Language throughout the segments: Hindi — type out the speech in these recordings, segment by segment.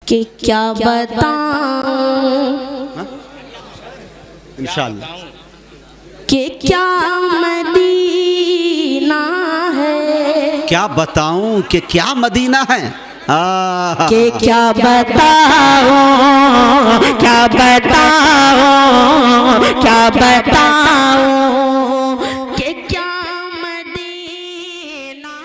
कि क्या बताऊं इंशाअल्लाह कि क्या मदीना है, क्या बताऊं कि क्या मदीना है। कि क्या बताऊं, क्या बताऊं, क्या बताऊं कि क्या मदीना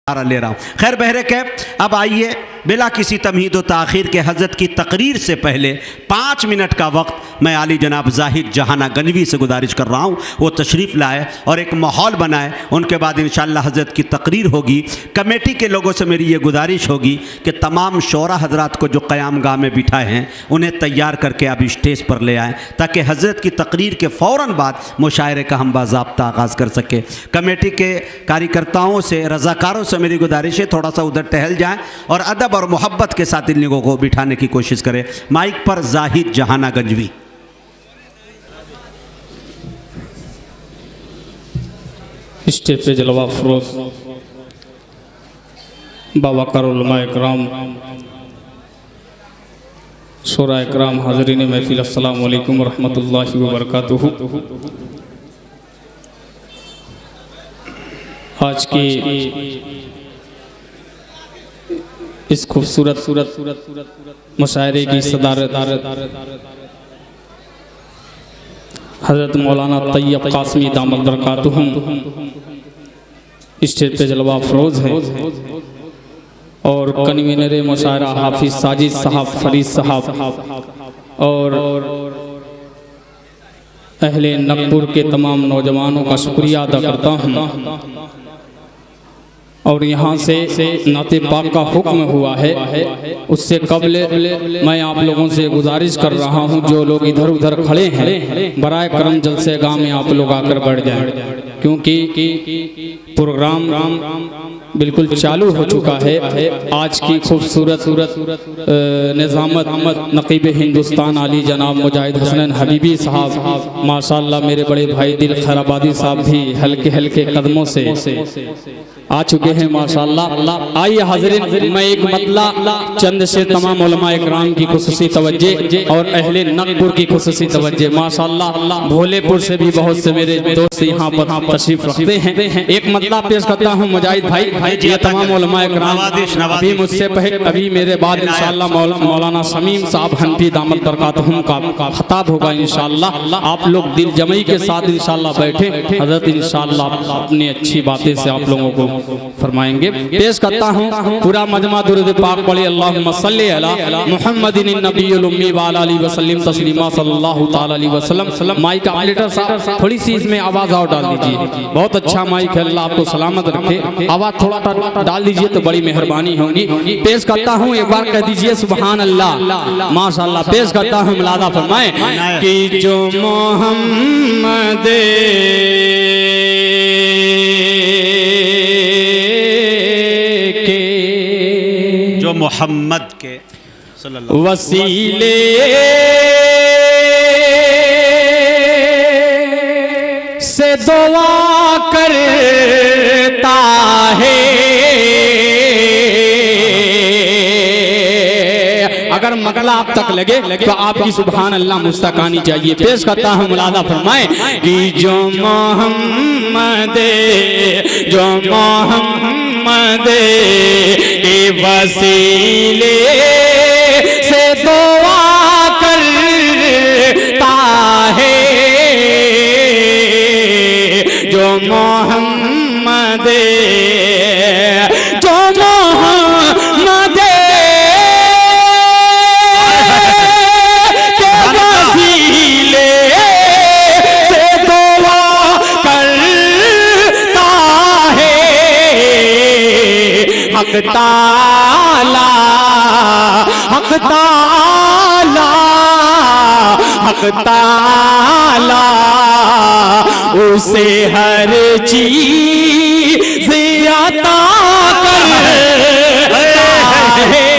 है। ले रहा हूँ। खैर बहरे के अब आइए बिला किसी तमहीद व ताख़ीर के हज़रत की तकरीर से पहले 5 मिनट का वक्त मैं आली जनाब ज़ाहिद जहाना गंजवी से गुजारिश कर रहा हूँ वो तशरीफ़ लाए और एक माहौल बनाए। उनके बाद इंशाअल्लाह हज़रत की तकरीर होगी। कमेटी के लोगों से मेरी ये गुजारिश होगी कि तमाम शोरा हज़रात को जो क़याम गाह में बिठाए हैं उन्हें तैयार करके अब स्टेज पर ले आएँ ताकि हज़रत की तकरीर के फ़ौरन बाद मुशायरे का हम बाज़ाब्ता आगाज़ कर सकें। कमेटी के कार्यकर्ताओं से, रज़ाकारों से मेरी गुजारिश है थोड़ा सा उधर टहल जाएँ और अदब और मोहब्बत के साथ इन लोगों को बिठाने की कोशिश करें। माइक पर ज़ाहिद जहाना गंजवी। स्टेज पे जलवा फरोज बाबा उलमा इकराम, शोरा इकराम, हाज़रीन महफिल, अस्सलामु अलैकुम रहमतुल्लाहि व बरकातुहू। आज की इस खूबसूरत मुशायरे की सदारत हज़रत मौलाना तैयब कासमी दामद बरकातुहुम स्टेज पे जलवा फरोज है और कन्वीनर मुशायरा हाफिज साजिद साहब, फरीद साहब और अहले नकपुर के तमाम नौजवानों का शुक्रिया अदा करता हूँ। और यहाँ से नाते पाक का हुक्म हुआ है, उससे कबल मैं आप लोगों से गुजारिश कर रहा हूँ जो लोग इधर उधर खड़े हैं बराए करम जलसे गाह में आप लोग आकर बैठ जाएं, क्योंकि प्रोग्राम बिल्कुल चालू हो चुका है। आज की खूबसूरत निज़ामत नकीब हिंदुस्तान आली जनाब मुजाहिद हसनैन हबीबी साहब, माशाअल्लाह मेरे बड़े भाई दिल खैराबादी साहब भी हल्के हल्के कदमों से आ चुके हैं माशाअल्लाह। आइए हाज़रीन, मैं एक मतला चंद से तमाम उलमा इकराम की खुसूसी तवज्जे और अहले नकपुर की खुसूसी तवज्जे। माशाअल्लाह भोलेपुर से भी बहुत से मेरे दोस्त यहाँ पर तशरीफ रखते हैं। एक मतला पेश करता हूँ मुजाहिद भाई, ये तमाम उलमा इकराम अभी मुझसे पहले अभी मेरे बाद इंशाअल्लाह मौलाना शमीम साहब हनफी दामद बरकातुहुम का खिताब होगा इंशाअल्लाह। आप लोग दिल जमई के साथ इंशाअल्लाह बैठे, हज़रत इंशाअल्लाह अपनी अच्छी बातें से आप लोगों को फरमाएंगे। पेश करता हूँ पूरा मजमा दुरूद पाक पढ़े, अल्लाहुम्मा सल्ली अला मुहम्मदिन नबियुल उम्मी व अला आलिहि वसल्लम तस्लीमा सल्लल्लाहु ताला अलैहि वसल्लम। माइक ऑपरेटर साहब थोड़ी सी इसमें आवाज़ और डाल दीजिए, बहुत अच्छा माइक है, अल्लाह आपको सलामत रखे। आवाज़ थोड़ा डाल दीजिए तो बड़ी मेहरबानी होगी। पेश करता हूँ, एक बार कह दीजिए सुभान अल्लाह, माशाअल्लाह। पेश करता हूँ, मिलादा फरमाए कि जो मोहम्मद मोहम्मद के वसीले से दुआ करता है, अगर मगला आप तक लगे तो आपकी सुभान अल्लाह मुस्तक आनी चाहिए। पेश करता हूँ, मुलादा फरमाए कि जो मोहम्मद के वसीले से दुआ करता है, जो मोहम्मद के वसीले से दुआ करता है, हक ताला उसे हर चीज़ अता करता है।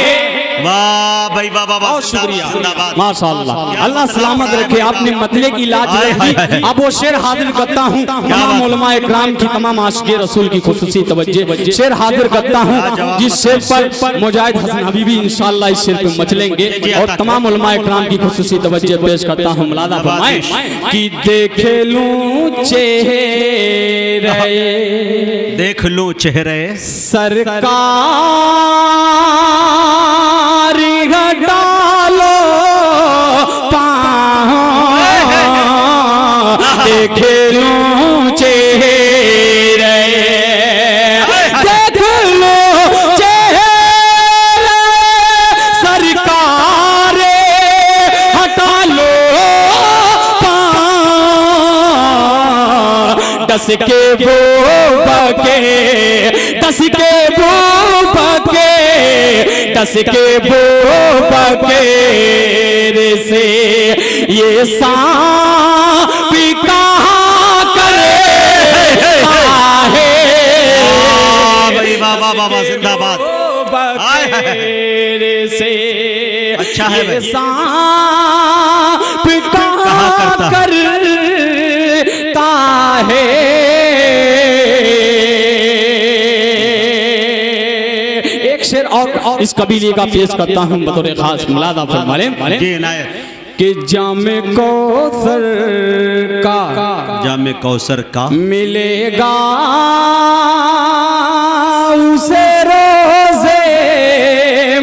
वाह भाई वाह, वाह, बहुत शुक्रिया, जिंदाबाद। माशाअल्लाह, अल्लाह सलामत रखे। आपने मतले की इलाज हाय, हाय, हाय। रखी। अब वो शेर हाजिर करता हूँ, तमाम उलमा इकराम की, तमाम आशिक़े रसूल की खुसूसी तवज्जो। शेर हाजिर करता हूँ जिस शेर पर मुजाहिद हसन हबीबी इंशाअल्लाह इस शेर पे मचलेंगे, और तमाम उलमा इकराम की खुसूसी तवज्जो पेश करता हूँ। मुलादा फरमाएं कि देख लूं चेहरे, देख लूं चेहरे सरकार डालो पाँव, देख लूं चेहरे, देख लूं चेहरे सरकार हटा लो पाँव, दस के वो बके, दस के वो बके, दस के वो बकेर से ये सांप कहाँ करे आहे, भाई वाह वाह वाह वाह, जिंदाबाद। बकेर से अच्छा है ये भाई। सांप कहाँ करता है। शेर और इस कबीले का पेश करता हूँ बतौर खास। मुलादा फरमाएं जी इनायत। कि जामे कौसर का, जामे कौसर का मिलेगा उसे रोज़े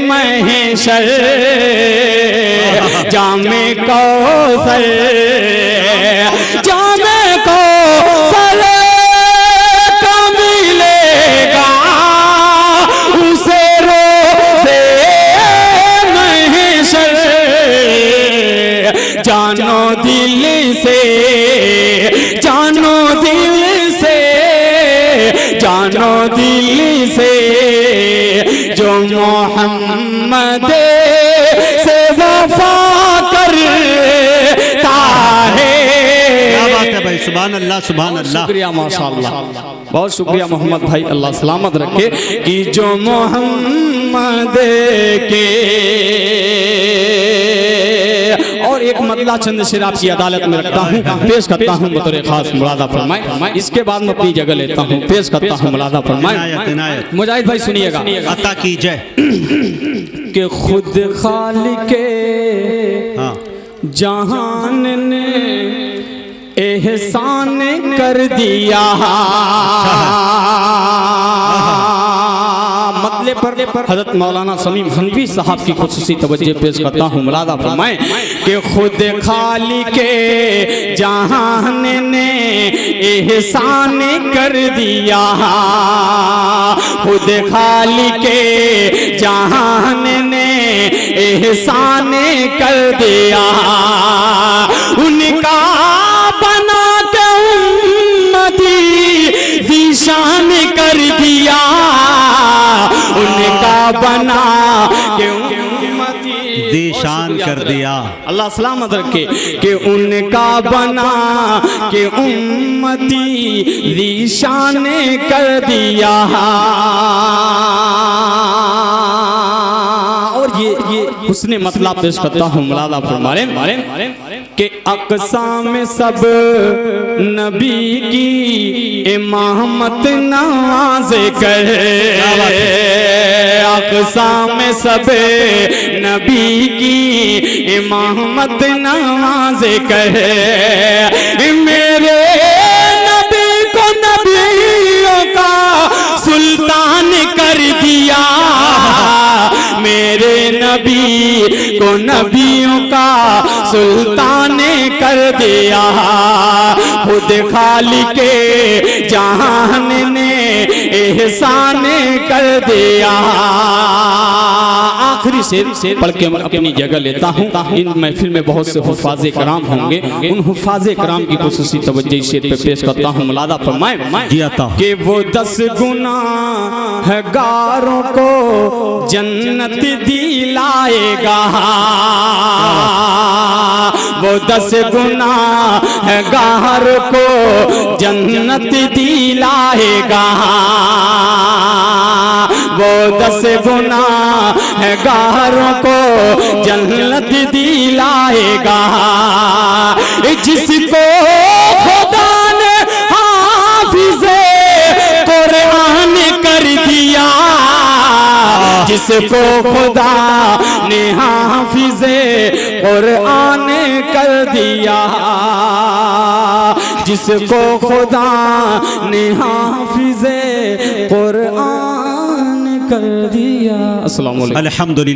महशर, जामे कौसर, जामे कौसर का मिलेगा उसे रोज़े महशर, जानो दिल से, जानो दिल से, जानो दिल से जो मोहम्मद से वफा करता है। क्या बात है भाई, सुभान अल्लाह सुभान अल्लाह। शुक्रिया माशाअल्लाह, बहुत शुक्रिया मोहम्मद भाई, अल्लाह सलामत रखे। कि जो मोहम्मद के, और एक मतला चंद शेर आपकी अदालत में रखता हूँ, पेश करता हूँ बतौर खास। मुलादा फरमाएं, इसके बाद मैं अपनी जगह लेता हूँ, पेश करता हूँ। मुलादा फरमाएं। इनायत इनायत। मुजाहिद भाई सुनिएगा अता कीजिए। कि खुद खालिके हाँ जहान ने एहसान कर दिया, मतले पर हजरत मौलाना समीम हनफी साहब की खुसूसी तवज्जो पेश करता हूँ। मुलादा फरमाएं कि खुद खालिके जहान ने एहसान कर दिया, खुद खालिके जहान ने एहसान कर दिया, उनका बना के उम्मती ज़ीशान कर दिया, उनका बना के उम्मती दीशान कर दिया। अल्लाह सलामत रखे। कि उनका बना के उम्मती ज़ीशान कर दिया। और ये हुस्ने मतलब पेश करता हूँ। मुलादा फरमाएं कि अक़साम सब नबी की इमामत नवाज कर, अक़साम सब नबी की इमामत नवाज कर, मेरे नबी को नबियों का सुल्तान कर दिया, मेरे नबी को नबियों का सुल्तान कर दिया, खुद खालिके जहान ने एहसान कर दिया। आखिरी शेर पढ़ के मैं अपनी जगह लेता हूँ। इन महफिल में बहुत से हुफ़ाज़े कराम होंगे, उन हुफ़ाज़े कराम की खुसूसी तवज्जो इस शेर पे पेश करता हूँ। मुलादा फरमाएं कि वो 10 गुनाहगारों को जन्नत दिलाएगा, वो 10 गुनाहगार को जन्नत दिलाएगा, वो वो 10 गुनाहगारों को जन्नत दिलाएगा। जिसको खुदा ने हाफिज़े कुरान कर दिया, जिसको खुदा ने हाफिज़े कुरान कर दिया, जिसको खुदा ने हाफिज़े कुरान कर दिया। अस्सलाम वालेकुम। अल्हम्दुलिल्लाह।